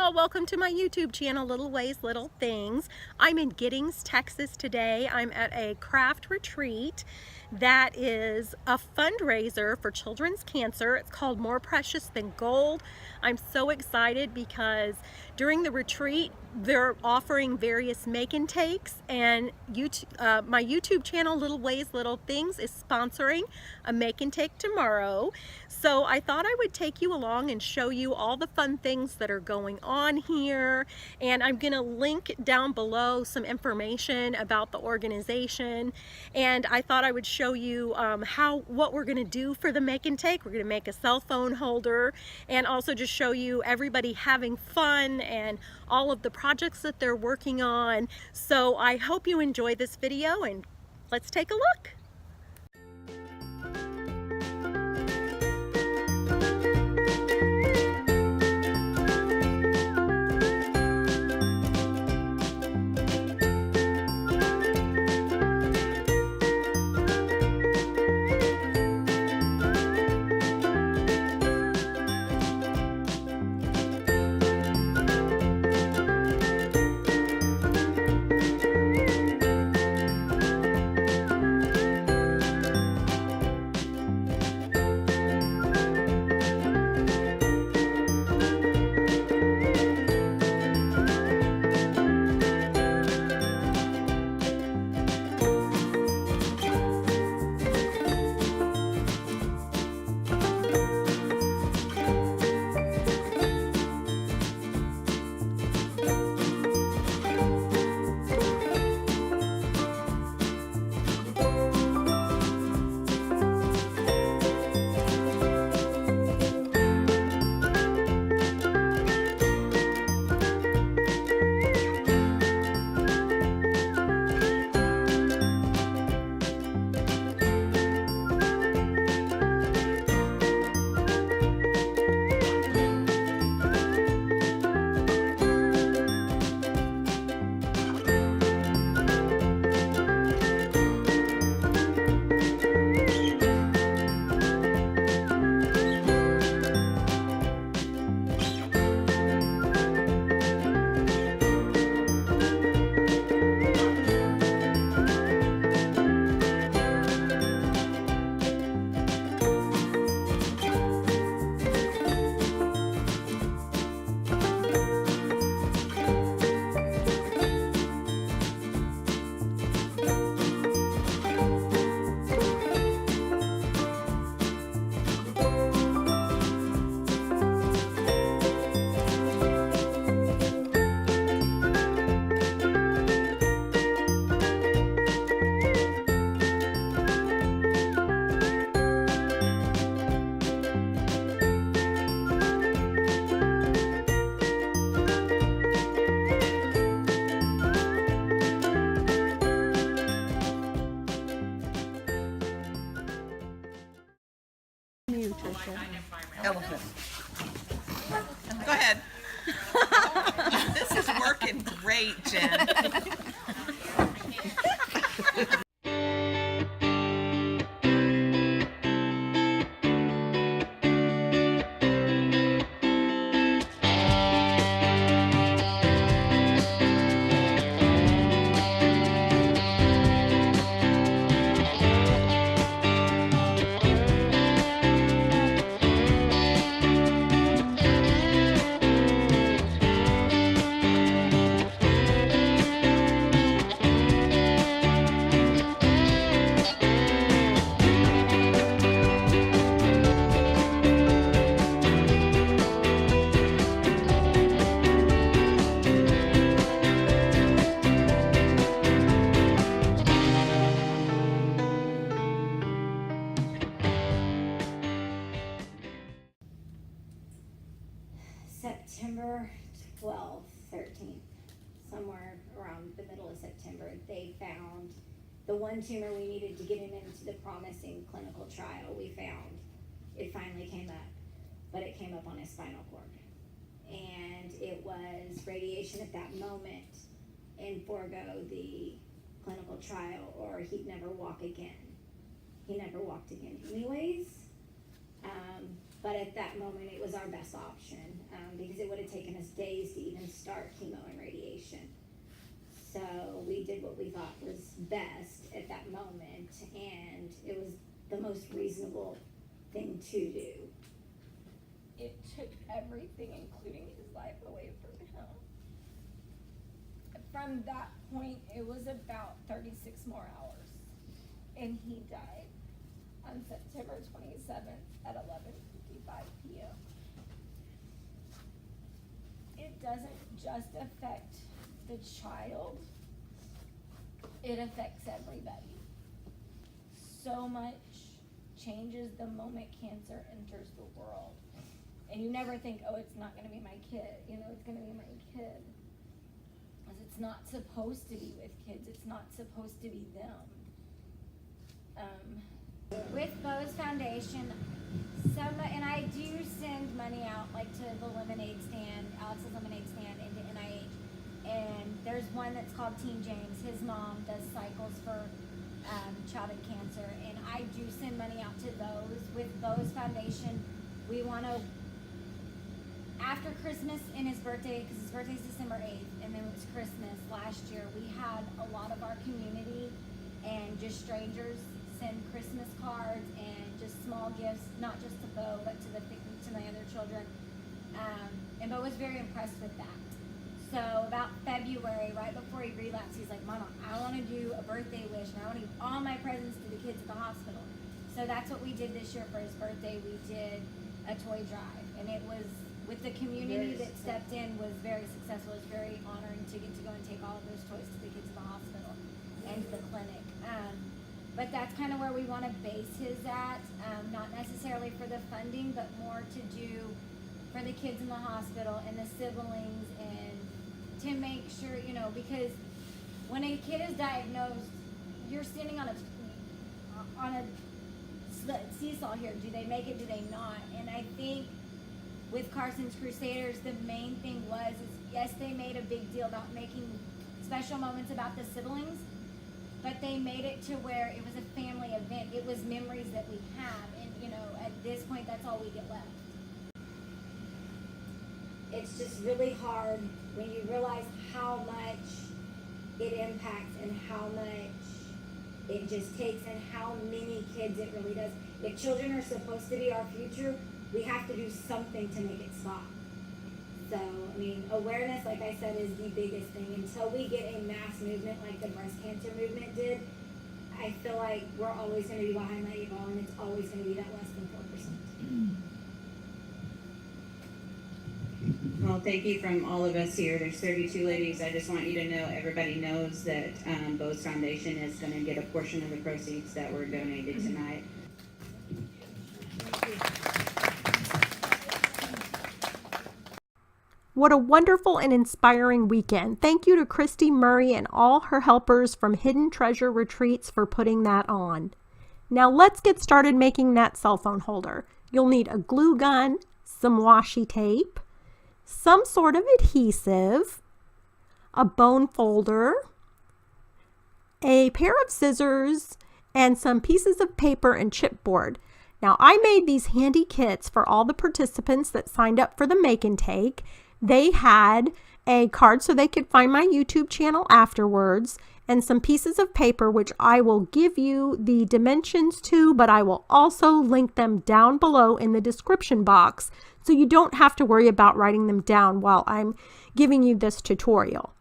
y'all, welcome to my YouTube channel, Little Ways, Little Things. I'm in Giddings, Texas today. I'm at a craft retreat that is a fundraiser for children's cancer. It's called More Precious Than Gold. I'm so excited because during the retreat, they're offering various make and takes, and my YouTube channel, Little Ways, Little Things, is sponsoring a make and take tomorrow. So I thought I would take you along and show you all the fun things that are going on here. And I'm gonna link down below some information about the organization. And I thought I would show you what we're gonna do for the make and take. We're gonna make a cell phone holder, and also just show you everybody having fun and all of the projects that they're working on. So I hope you enjoy this video, and let's take a look. Elephant. Go ahead. This is working great, Jen. September 12th, 13th, somewhere around the middle of September, they found the one tumor we needed to get him into the promising clinical trial. We found it finally came up, but it came up on his spinal cord. And it was radiation at that moment and forego the clinical trial, or he'd never walk again. He never walked again anyways. but at that moment it was our best option, because it would have taken us days to even start chemo and radiation. So we did what we thought was best at that moment, and it was the most reasonable thing to do. It took everything, including his life, away from him. From that point, it was about 36 more hours, and he died on September 27th at 11:55 p.m. It doesn't just affect the child, it affects everybody. So much changes the moment cancer enters the world. And you never think, oh, it's not gonna be my kid, it's gonna be my kid. Because it's not supposed to be with kids, it's not supposed to be them. With Bo's Foundation, and I do send money out, like to the lemonade stand, Alex's lemonade stand, and to NIH. And there's one that's called Team James. His mom does cycles for childhood cancer, and I do send money out to those. With Bo's Foundation, we want to, after Christmas and his birthday, because his birthday's December 8th, and then it was Christmas last year, we had a lot of our community and just strangers send Christmas cards and just small gifts, not just to Bo, but to my other children. And Bo was very impressed with that. So about February, right before he relapsed, he's like, Mama, I want to do a birthday wish, and I want to give all my presents to the kids at the hospital. So that's what we did this year for his birthday. We did a toy drive, and it was, with the community that stepped in, was very successful. It was very honoring to get to go and take all of those toys to the kids at the hospital and to the clinic. But that's kind of where we want to base his at, not necessarily for the funding, but more to do for the kids in the hospital and the siblings, and to make sure, because when a kid is diagnosed, you're standing on a seesaw here. Do they make it? Do they not? And I think with Carson's Crusaders, the main thing is yes, they made a big deal about making special moments about the siblings, but they made it to where it was a family event. It was memories that we have, and at this point, that's all we get left. It's just really hard when you realize how much it impacts and how much it just takes and how many kids it really does. If children are supposed to be our future, we have to do something to make it stop. So, awareness, like I said, is the biggest thing. Until we get a mass movement like the breast cancer movement did, I feel like we're always going to be behind that 8 ball, and it's always going to be that less than 4%. Well, thank you from all of us here. There's 32 ladies. I just want you to know, everybody knows that Bo's Foundation is going to get a portion of the proceeds that were donated tonight. What a wonderful and inspiring weekend. Thank you to Christy Murray and all her helpers from Hidden Treasure Retreats for putting that on. Now let's get started making that cell phone holder. You'll need a glue gun, some washi tape, some sort of adhesive, a bone folder, a pair of scissors, and some pieces of paper and chipboard. Now I made these handy kits for all the participants that signed up for the Make and Take. They had a card so they could find my YouTube channel afterwards, and some pieces of paper, which I will give you the dimensions to, but I will also link them down below in the description box, so you don't have to worry about writing them down while I'm giving you this tutorial.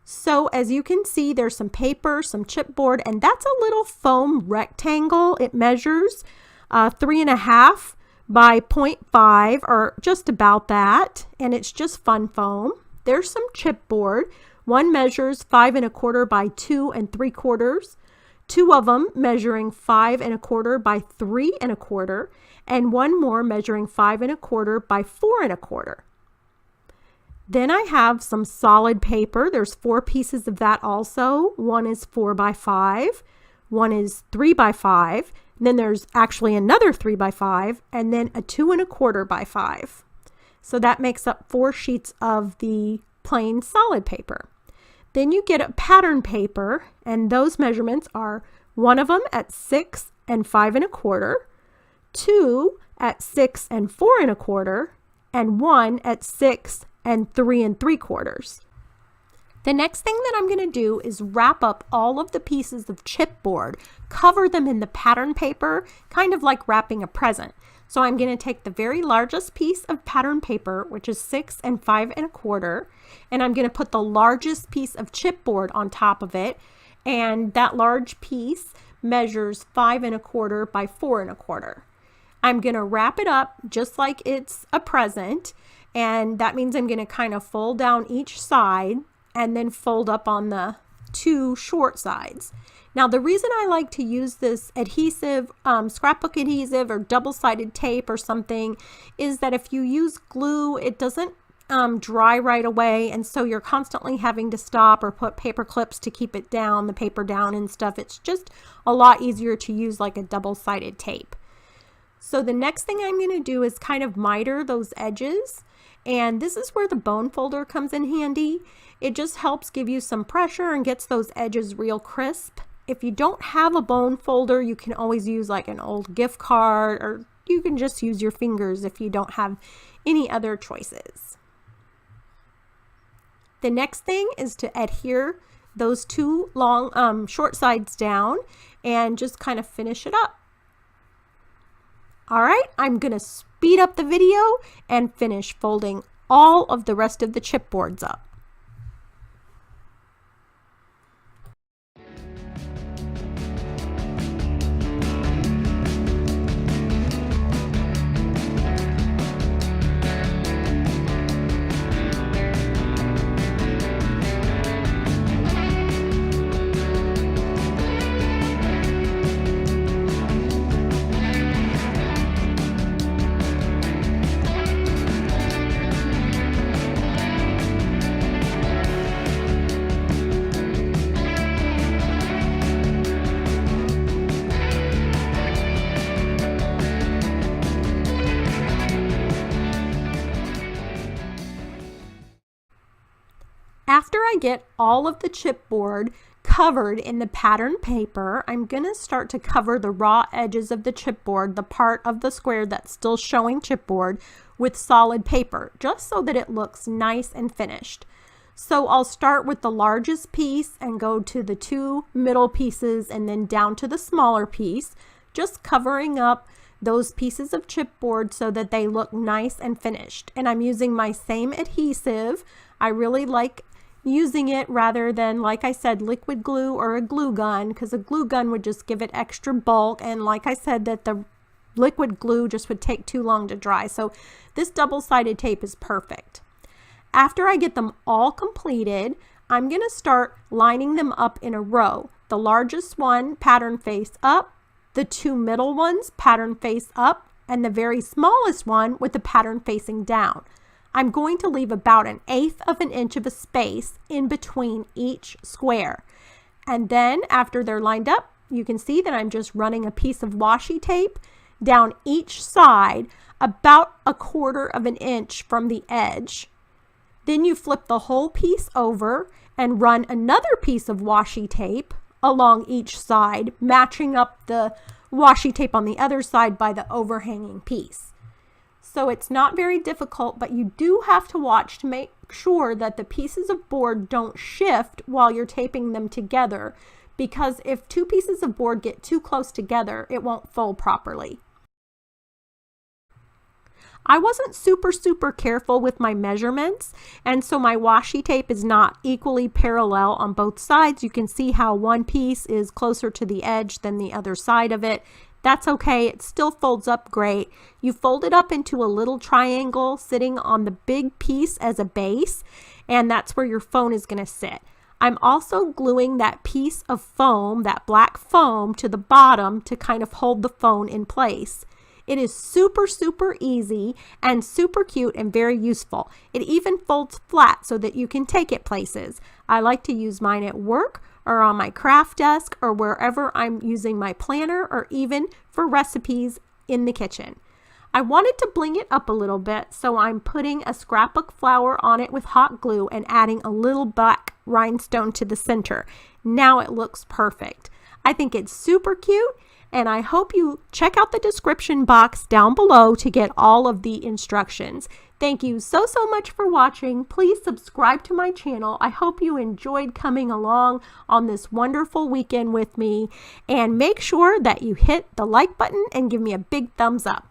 So as you can see, there's some paper, some chipboard, and that's a little foam rectangle. It measures 3.5 by 0.5, or just about that, and it's just fun foam. There's some chipboard. One measures 5 1/4 by 2 3/4. Two of them measuring 5 1/4 by 3 1/4, and one more measuring 5 1/4 by 4 1/4. Then I have some solid paper. There's 4 pieces of that also. One is 4 by 5, one is 3 by 5, and then there's actually another 3 by 5, and then a 2 1/4 by 5. So that makes up 4 sheets of the plain solid paper. Then you get a pattern paper, and those measurements are one of them at 6 and 5 1/4, 2 at 6 4 1/4, and one at 6 3 3/4. The next thing that I'm going to do is wrap up all of the pieces of chipboard, cover them in the pattern paper, kind of like wrapping a present. So I'm going to take the very largest piece of pattern paper, which is 6 5 1/4, and I'm going to put the largest piece of chipboard on top of it, and that large piece measures 5 1/4 by 4 1/4. I'm going to wrap it up just like it's a present, and that means I'm going to kind of fold down each side and then fold up on the two short sides. Now, the reason I like to use this adhesive, scrapbook adhesive or double-sided tape or something, is that if you use glue, it doesn't dry right away, and so you're constantly having to stop or put paper clips to keep it down, the paper down and stuff. It's just a lot easier to use like a double-sided tape. So the next thing I'm going to do is kind of miter those edges, and this is where the bone folder comes in handy. It just helps give you some pressure and gets those edges real crisp. If you don't have a bone folder, you can always use like an old gift card, or you can just use your fingers if you don't have any other choices. The next thing is to adhere those two long short sides down and just kind of finish it up. All right, I'm going to speed up the video and finish folding all of the rest of the chipboards up. After I get all of the chipboard covered in the pattern paper, I'm going to start to cover the raw edges of the chipboard, the part of the square that's still showing chipboard, with solid paper, just so that it looks nice and finished. So I'll start with the largest piece and go to the two middle pieces and then down to the smaller piece, just covering up those pieces of chipboard so that they look nice and finished. And I'm using my same adhesive. I really like using it rather than, like I said, liquid glue or a glue gun, because a glue gun would just give it extra bulk, and like I said, that the liquid glue just would take too long to dry. So this double-sided tape is perfect. After I get them all completed, I'm going to start lining them up in a row. The largest one pattern face up, the two middle ones pattern face up, and the very smallest one with the pattern facing down. I'm going to leave about 1/8 of an inch of a space in between each square. And then after they're lined up, you can see that I'm just running a piece of washi tape down each side about 1/4 of an inch from the edge. Then you flip the whole piece over and run another piece of washi tape along each side, matching up the washi tape on the other side by the overhanging piece. So it's not very difficult, but you do have to watch to make sure that the pieces of board don't shift while you're taping them together, because if two pieces of board get too close together, it won't fold properly. I wasn't super careful with my measurements, and so my washi tape is not equally parallel on both sides. You can see how one piece is closer to the edge than the other side of it. That's okay, it still folds up great. You fold it up into a little triangle sitting on the big piece as a base, and that's where your phone is going to sit. I'm also gluing that piece of foam, that black foam, to the bottom to kind of hold the phone in place. It is super easy and super cute and very useful. It even folds flat so that you can take it places. I like to use mine at work or on my craft desk or wherever I'm using my planner, or even for recipes in the kitchen. I wanted to bling it up a little bit, so I'm putting a scrapbook flower on it with hot glue and adding a little black rhinestone to the center. Now it looks perfect. I think it's super cute, and I hope you check out the description box down below to get all of the instructions. Thank you so much for watching. Please subscribe to my channel. I hope you enjoyed coming along on this wonderful weekend with me, and make sure that you hit the like button and give me a big thumbs up.